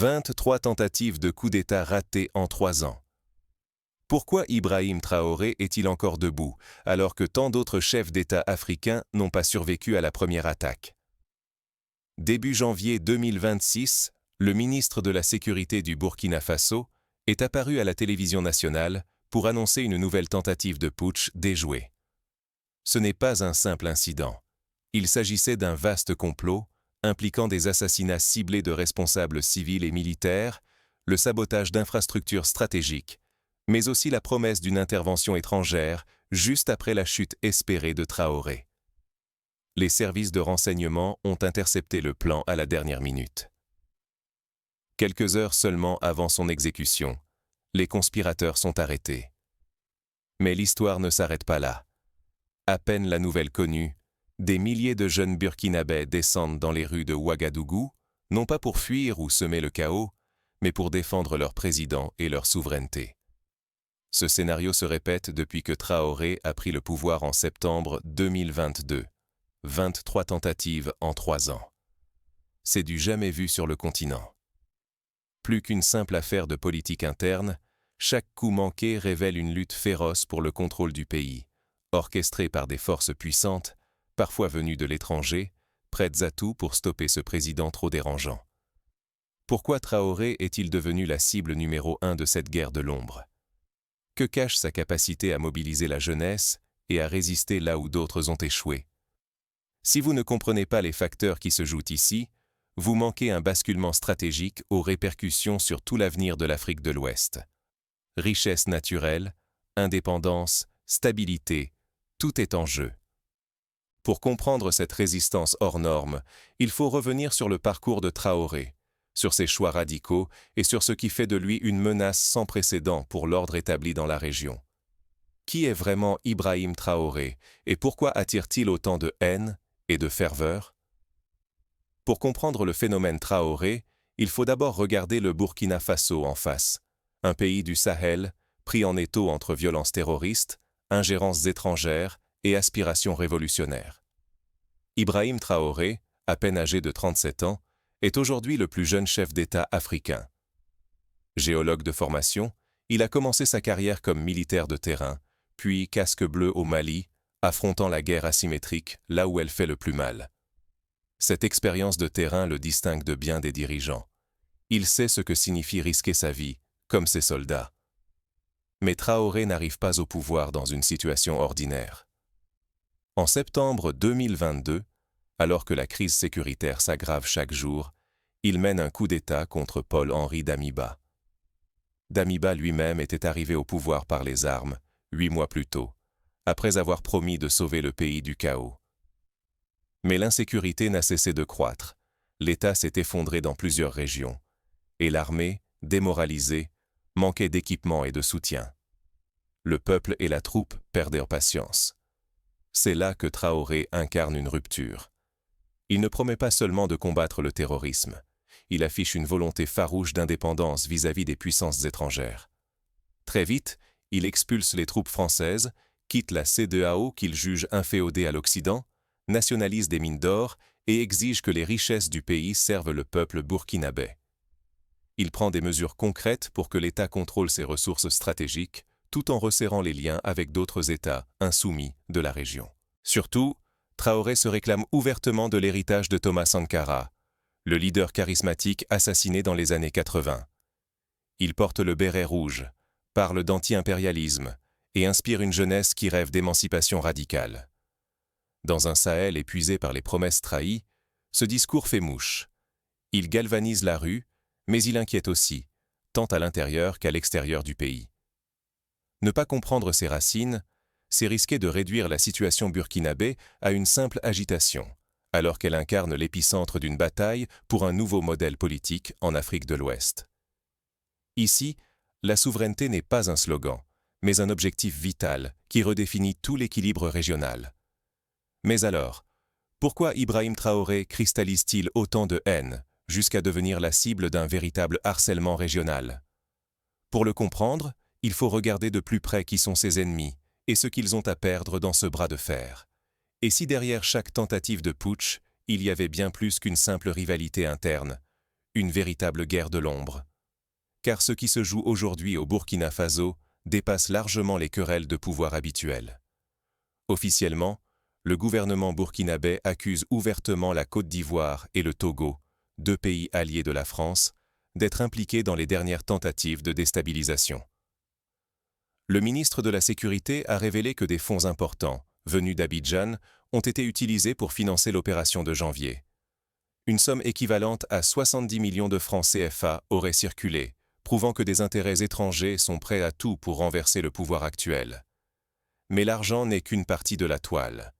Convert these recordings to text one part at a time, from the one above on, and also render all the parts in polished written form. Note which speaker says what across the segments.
Speaker 1: 23 tentatives de coup d'État ratées en 3 ans. Pourquoi Ibrahim Traoré est-il encore debout, alors que tant d'autres chefs d'État africains n'ont pas survécu à la première attaque? Début janvier 2026, le ministre de la Sécurité du Burkina Faso est apparu à la télévision nationale pour annoncer une nouvelle tentative de putsch déjouée. Ce n'est pas un simple incident. Il s'agissait d'un vaste complot impliquant des assassinats ciblés de responsables civils et militaires, le sabotage d'infrastructures stratégiques, mais aussi la promesse d'une intervention étrangère juste après la chute espérée de Traoré. Les services de renseignement ont intercepté le plan à la dernière minute. Quelques heures seulement avant son exécution, les conspirateurs sont arrêtés. Mais l'histoire ne s'arrête pas là. À peine la nouvelle connue, des milliers de jeunes Burkinabés descendent dans les rues de Ouagadougou, non pas pour fuir ou semer le chaos, mais pour défendre leur président et leur souveraineté. Ce scénario se répète depuis que Traoré a pris le pouvoir en septembre 2022. 23 tentatives en 3 ans. C'est du jamais vu sur le continent. Plus qu'une simple affaire de politique interne, chaque coup manqué révèle une lutte féroce pour le contrôle du pays, orchestrée par des forces puissantes, parfois venues de l'étranger, prêtes à tout pour stopper ce président trop dérangeant. Pourquoi Traoré est-il devenu la cible numéro 1 de cette guerre de l'ombre? Que cache sa capacité à mobiliser la jeunesse et à résister là où d'autres ont échoué? Si vous ne comprenez pas les facteurs qui se jouent ici, vous manquez un basculement stratégique aux répercussions sur tout l'avenir de l'Afrique de l'Ouest. Richesse naturelle, indépendance, stabilité, tout est en jeu. Pour comprendre cette résistance hors norme, il faut revenir sur le parcours de Traoré, sur ses choix radicaux et sur ce qui fait de lui une menace sans précédent pour l'ordre établi dans la région. Qui est vraiment Ibrahim Traoré et pourquoi attire-t-il autant de haine et de ferveur? Pour comprendre le phénomène Traoré, il faut d'abord regarder le Burkina Faso en face, un pays du Sahel pris en étau entre violences terroristes, ingérences étrangères et aspirations révolutionnaires. Ibrahim Traoré, à peine âgé de 37 ans, est aujourd'hui le plus jeune chef d'État africain. Géologue de formation, il a commencé sa carrière comme militaire de terrain, puis casque bleu au Mali, affrontant la guerre asymétrique là où elle fait le plus mal. Cette expérience de terrain le distingue de bien des dirigeants. Il sait ce que signifie risquer sa vie, comme ses soldats. Mais Traoré n'arrive pas au pouvoir dans une situation ordinaire. En septembre 2022, alors que la crise sécuritaire s'aggrave chaque jour, il mène un coup d'État contre Paul-Henri Damiba. Damiba lui-même était arrivé au pouvoir par les armes, 8 mois plus tôt, après avoir promis de sauver le pays du chaos. Mais l'insécurité n'a cessé de croître, l'État s'est effondré dans plusieurs régions, et l'armée, démoralisée, manquait d'équipement et de soutien. Le peuple et la troupe perdirent patience. C'est là que Traoré incarne une rupture. Il ne promet pas seulement de combattre le terrorisme, il affiche une volonté farouche d'indépendance vis-à-vis des puissances étrangères. Très vite, il expulse les troupes françaises, quitte la CEDEAO qu'il juge inféodée à l'Occident, nationalise des mines d'or et exige que les richesses du pays servent le peuple burkinabé. Il prend des mesures concrètes pour que l'État contrôle ses ressources stratégiques, tout en resserrant les liens avec d'autres États insoumis de la région. Surtout, Traoré se réclame ouvertement de l'héritage de Thomas Sankara, le leader charismatique assassiné dans les années 80. Il porte le béret rouge, parle d'anti-impérialisme et inspire une jeunesse qui rêve d'émancipation radicale. Dans un Sahel épuisé par les promesses trahies, ce discours fait mouche. Il galvanise la rue, mais il inquiète aussi, tant à l'intérieur qu'à l'extérieur du pays. Ne pas comprendre ses racines, c'est risquer de réduire la situation burkinabé à une simple agitation, alors qu'elle incarne l'épicentre d'une bataille pour un nouveau modèle politique en Afrique de l'Ouest. Ici, la souveraineté n'est pas un slogan, mais un objectif vital qui redéfinit tout l'équilibre régional. Mais alors, pourquoi Ibrahim Traoré cristallise-t-il autant de haine jusqu'à devenir la cible d'un véritable harcèlement régional? Pour le comprendre, il faut regarder de plus près qui sont ses ennemis et ce qu'ils ont à perdre dans ce bras de fer. Et si derrière chaque tentative de putsch, il y avait bien plus qu'une simple rivalité interne, une véritable guerre de l'ombre. Car ce qui se joue aujourd'hui au Burkina Faso dépasse largement les querelles de pouvoir habituelles. Officiellement, le gouvernement burkinabé accuse ouvertement la Côte d'Ivoire et le Togo, deux pays alliés de la France, d'être impliqués dans les dernières tentatives de déstabilisation. Le ministre de la Sécurité a révélé que des fonds importants, venus d'Abidjan, ont été utilisés pour financer l'opération de janvier. Une somme équivalente à 70 millions de francs CFA aurait circulé, prouvant que des intérêts étrangers sont prêts à tout pour renverser le pouvoir actuel. Mais l'argent n'est qu'une partie de la toile.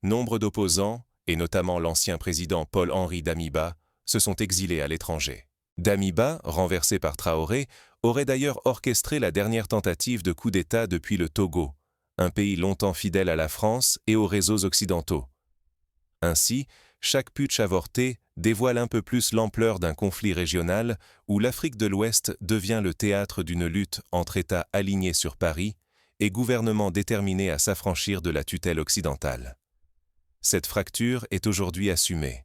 Speaker 1: Nombre d'opposants, et notamment l'ancien président Paul-Henri Damiba, se sont exilés à l'étranger. Damiba, renversé par Traoré, aurait d'ailleurs orchestré la dernière tentative de coup d'État depuis le Togo, un pays longtemps fidèle à la France et aux réseaux occidentaux. Ainsi, chaque putsch avorté dévoile un peu plus l'ampleur d'un conflit régional où l'Afrique de l'Ouest devient le théâtre d'une lutte entre États alignés sur Paris et gouvernements déterminés à s'affranchir de la tutelle occidentale. Cette fracture est aujourd'hui assumée.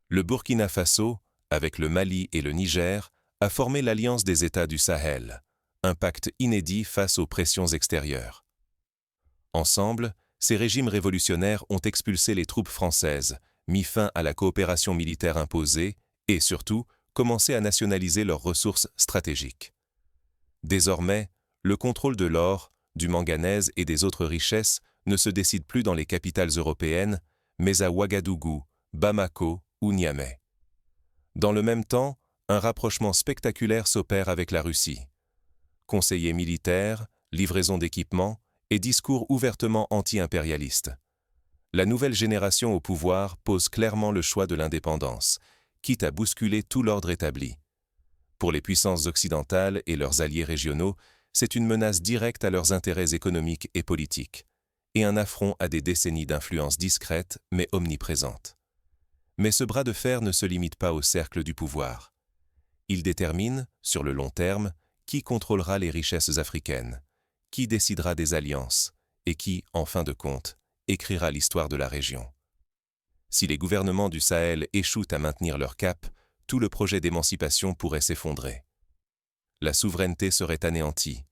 Speaker 1: Le Burkina Faso, avec le Mali et le Niger, a formé l'Alliance des États du Sahel, un pacte inédit face aux pressions extérieures. Ensemble, ces régimes révolutionnaires ont expulsé les troupes françaises, mis fin à la coopération militaire imposée et, surtout, commencé à nationaliser leurs ressources stratégiques. Désormais, le contrôle de l'or, du manganèse et des autres richesses ne se décide plus dans les capitales européennes, mais à Ouagadougou, Bamako ou Niamey. Dans le même temps, un rapprochement spectaculaire s'opère avec la Russie. Conseillers militaires, livraison d'équipements et discours ouvertement anti-impérialistes. La nouvelle génération au pouvoir pose clairement le choix de l'indépendance, quitte à bousculer tout l'ordre établi. Pour les puissances occidentales et leurs alliés régionaux, c'est une menace directe à leurs intérêts économiques et politiques, et un affront à des décennies d'influence discrète mais omniprésente. Mais ce bras de fer ne se limite pas au cercle du pouvoir. Il détermine, sur le long terme, qui contrôlera les richesses africaines, qui décidera des alliances, et qui, en fin de compte, écrira l'histoire de la région. Si les gouvernements du Sahel échouent à maintenir leur cap, tout le projet d'émancipation pourrait s'effondrer. La souveraineté serait anéantie.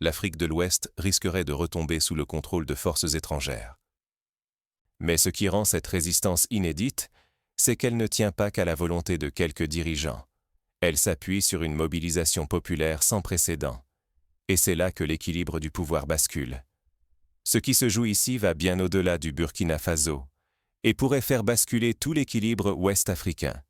Speaker 1: L'Afrique de l'Ouest risquerait de retomber sous le contrôle de forces étrangères. Mais ce qui rend cette résistance inédite, c'est qu'elle ne tient pas qu'à la volonté de quelques dirigeants. Elle s'appuie sur une mobilisation populaire sans précédent. Et c'est là que l'équilibre du pouvoir bascule. Ce qui se joue ici va bien au-delà du Burkina Faso et pourrait faire basculer tout l'équilibre ouest-africain.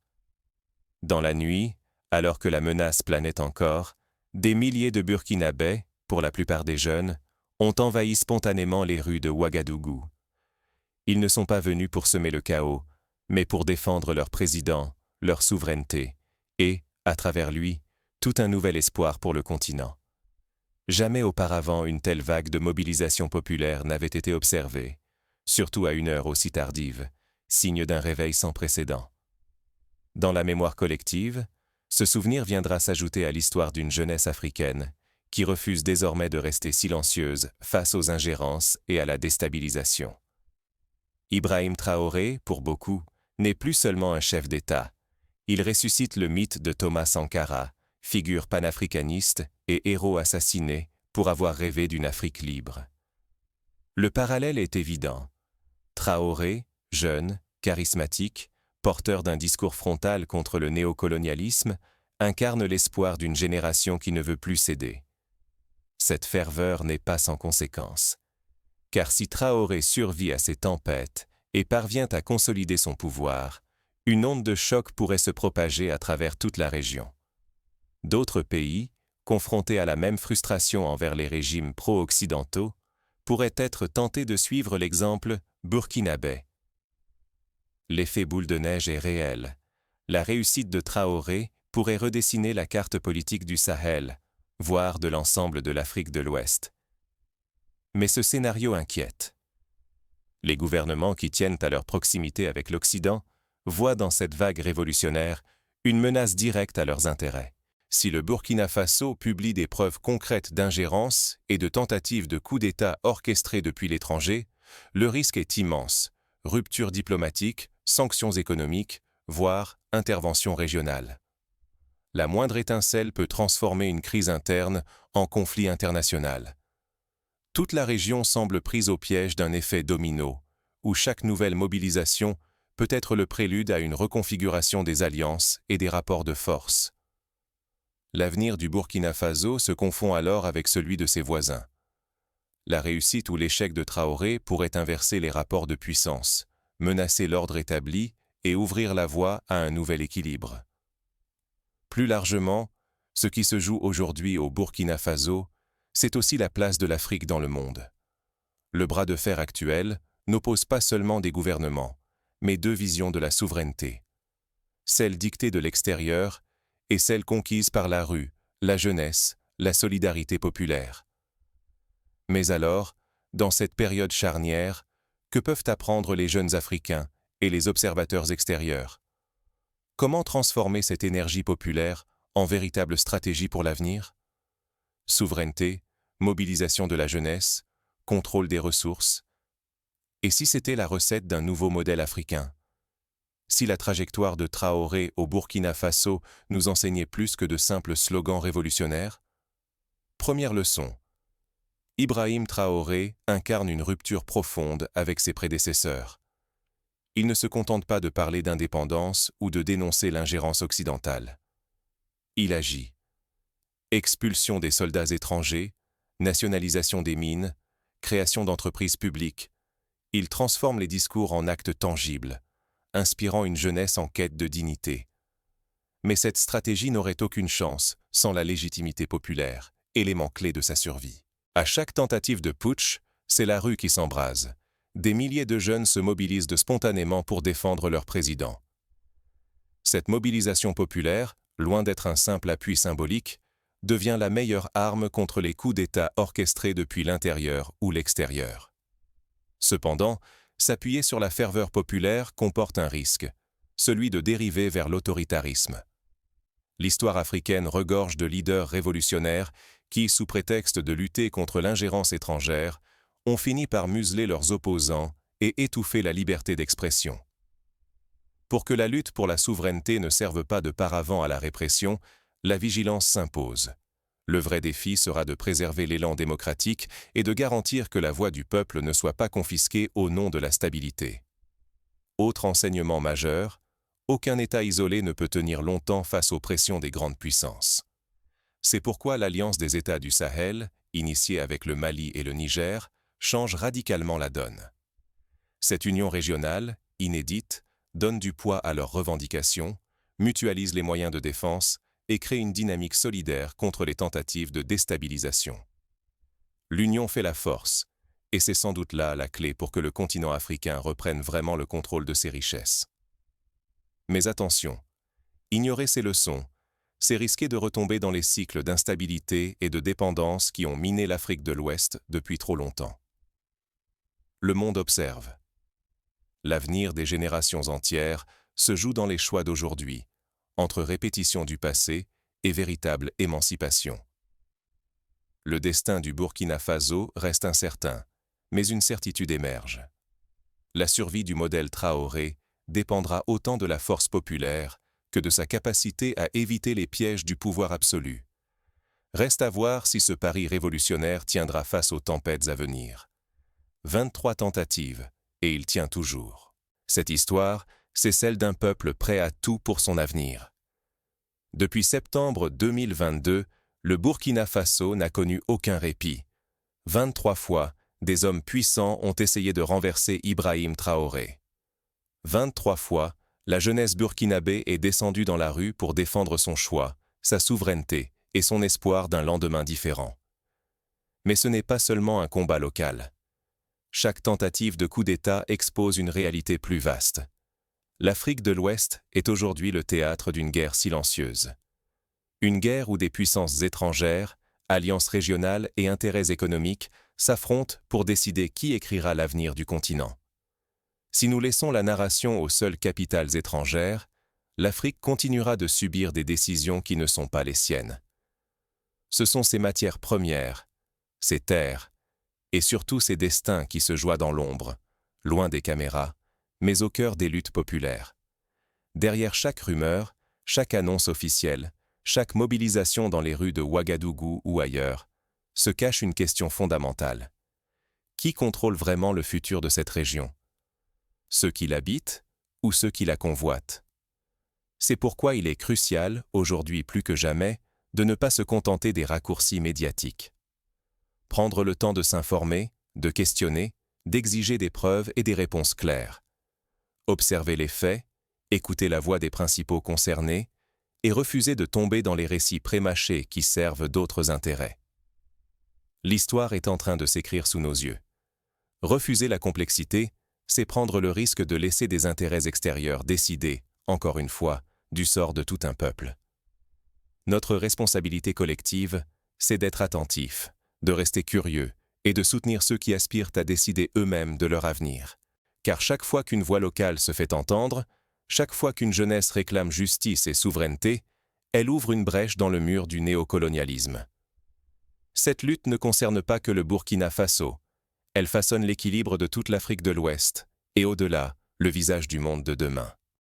Speaker 1: Dans la nuit, alors que la menace planait encore, des milliers de Burkinabés, pour la plupart des jeunes, ont envahi spontanément les rues de Ouagadougou. Ils ne sont pas venus pour semer le chaos, mais pour défendre leur président, leur souveraineté et, à travers lui, tout un nouvel espoir pour le continent. Jamais auparavant une telle vague de mobilisation populaire n'avait été observée, surtout à une heure aussi tardive, signe d'un réveil sans précédent. Dans la mémoire collective, ce souvenir viendra s'ajouter à l'histoire d'une jeunesse africaine qui refuse désormais de rester silencieuse face aux ingérences et à la déstabilisation. Ibrahim Traoré, pour beaucoup, n'est plus seulement un chef d'État. Il ressuscite le mythe de Thomas Sankara, figure panafricaniste et héros assassiné pour avoir rêvé d'une Afrique libre. Le parallèle est évident. Traoré, jeune, charismatique, porteur d'un discours frontal contre le néocolonialisme, incarne l'espoir d'une génération qui ne veut plus céder. Cette ferveur n'est pas sans conséquence. Car si Traoré survit à ces tempêtes et parvient à consolider son pouvoir, une onde de choc pourrait se propager à travers toute la région. D'autres pays, confrontés à la même frustration envers les régimes pro-occidentaux, pourraient être tentés de suivre l'exemple burkinabé. L'effet boule de neige est réel. La réussite de Traoré pourrait redessiner la carte politique du Sahel, voire de l'ensemble de l'Afrique de l'Ouest. Mais ce scénario inquiète. Les gouvernements qui tiennent à leur proximité avec l'Occident voient dans cette vague révolutionnaire une menace directe à leurs intérêts. Si le Burkina Faso publie des preuves concrètes d'ingérence et de tentatives de coup d'État orchestrées depuis l'étranger, le risque est immense. Rupture diplomatique, sanctions économiques, voire intervention régionale. La moindre étincelle peut transformer une crise interne en conflit international. Toute la région semble prise au piège d'un effet domino, où chaque nouvelle mobilisation peut être le prélude à une reconfiguration des alliances et des rapports de force. L'avenir du Burkina Faso se confond alors avec celui de ses voisins. La réussite ou l'échec de Traoré pourrait inverser les rapports de puissance, menacer l'ordre établi et ouvrir la voie à un nouvel équilibre. Plus largement, ce qui se joue aujourd'hui au Burkina Faso, c'est aussi la place de l'Afrique dans le monde. Le bras de fer actuel n'oppose pas seulement des gouvernements, mais deux visions de la souveraineté. Celle dictée de l'extérieur et celle conquise par la rue, la jeunesse, la solidarité populaire. Mais alors, dans cette période charnière, que peuvent apprendre les jeunes Africains et les observateurs extérieurs? Comment transformer cette énergie populaire en véritable stratégie pour l'avenir? Souveraineté, mobilisation de la jeunesse, contrôle des ressources. Et si c'était la recette d'un nouveau modèle africain? Si la trajectoire de Traoré au Burkina Faso nous enseignait plus que de simples slogans révolutionnaires? Première leçon. Ibrahim Traoré incarne une rupture profonde avec ses prédécesseurs. Il ne se contente pas de parler d'indépendance ou de dénoncer l'ingérence occidentale. Il agit. Expulsion des soldats étrangers, nationalisation des mines, création d'entreprises publiques. Il transforme les discours en actes tangibles, inspirant une jeunesse en quête de dignité. Mais cette stratégie n'aurait aucune chance sans la légitimité populaire, élément clé de sa survie. À chaque tentative de putsch, c'est la rue qui s'embrase. Des milliers de jeunes se mobilisent spontanément pour défendre leur président. Cette mobilisation populaire, loin d'être un simple appui symbolique, devient la meilleure arme contre les coups d'État orchestrés depuis l'intérieur ou l'extérieur. Cependant, s'appuyer sur la ferveur populaire comporte un risque, celui de dériver vers l'autoritarisme. L'histoire africaine regorge de leaders révolutionnaires qui, sous prétexte de lutter contre l'ingérence étrangère, ont fini par museler leurs opposants et étouffer la liberté d'expression. Pour que la lutte pour la souveraineté ne serve pas de paravent à la répression, la vigilance s'impose. Le vrai défi sera de préserver l'élan démocratique et de garantir que la voix du peuple ne soit pas confisquée au nom de la stabilité. Autre enseignement majeur, aucun État isolé ne peut tenir longtemps face aux pressions des grandes puissances. C'est pourquoi l'Alliance des États du Sahel, initiée avec le Mali et le Niger, change radicalement la donne. Cette union régionale, inédite, donne du poids à leurs revendications, mutualise les moyens de défense et crée une dynamique solidaire contre les tentatives de déstabilisation. L'union fait la force, et c'est sans doute là la clé pour que le continent africain reprenne vraiment le contrôle de ses richesses. Mais attention, ignorer ces leçons, c'est risquer de retomber dans les cycles d'instabilité et de dépendance qui ont miné l'Afrique de l'Ouest depuis trop longtemps. Le monde observe. L'avenir des générations entières se joue dans les choix d'aujourd'hui, entre répétition du passé et véritable émancipation. Le destin du Burkina Faso reste incertain, mais une certitude émerge. La survie du modèle Traoré dépendra autant de la force populaire que de sa capacité à éviter les pièges du pouvoir absolu. Reste à voir si ce pari révolutionnaire tiendra face aux tempêtes à venir. 23 tentatives, et il tient toujours. Cette histoire, c'est celle d'un peuple prêt à tout pour son avenir. Depuis septembre 2022, le Burkina Faso n'a connu aucun répit. 23 fois, des hommes puissants ont essayé de renverser Ibrahim Traoré. 23 fois, la jeunesse burkinabé est descendue dans la rue pour défendre son choix, sa souveraineté et son espoir d'un lendemain différent. Mais ce n'est pas seulement un combat local. Chaque tentative de coup d'État expose une réalité plus vaste. L'Afrique de l'Ouest est aujourd'hui le théâtre d'une guerre silencieuse. Une guerre où des puissances étrangères, alliances régionales et intérêts économiques s'affrontent pour décider qui écrira l'avenir du continent. Si nous laissons la narration aux seules capitales étrangères, l'Afrique continuera de subir des décisions qui ne sont pas les siennes. Ce sont ses matières premières, ses terres, et surtout ses destins qui se jouent dans l'ombre, loin des caméras, mais au cœur des luttes populaires. Derrière chaque rumeur, chaque annonce officielle, chaque mobilisation dans les rues de Ouagadougou ou ailleurs, se cache une question fondamentale. Qui contrôle vraiment le futur de cette région? Ceux qui l'habitent ou ceux qui la convoitent? C'est pourquoi il est crucial, aujourd'hui plus que jamais, de ne pas se contenter des raccourcis médiatiques. Prendre le temps de s'informer, de questionner, d'exiger des preuves et des réponses claires. Observer les faits, écouter la voix des principaux concernés et refuser de tomber dans les récits prémâchés qui servent d'autres intérêts. L'histoire est en train de s'écrire sous nos yeux. Refuser la complexité, c'est prendre le risque de laisser des intérêts extérieurs décider, encore une fois, du sort de tout un peuple. Notre responsabilité collective, c'est d'être attentif, de rester curieux et de soutenir ceux qui aspirent à décider eux-mêmes de leur avenir. Car chaque fois qu'une voix locale se fait entendre, chaque fois qu'une jeunesse réclame justice et souveraineté, elle ouvre une brèche dans le mur du néocolonialisme. Cette lutte ne concerne pas que le Burkina Faso. Elle façonne l'équilibre de toute l'Afrique de l'Ouest et, au-delà, le visage du monde de demain.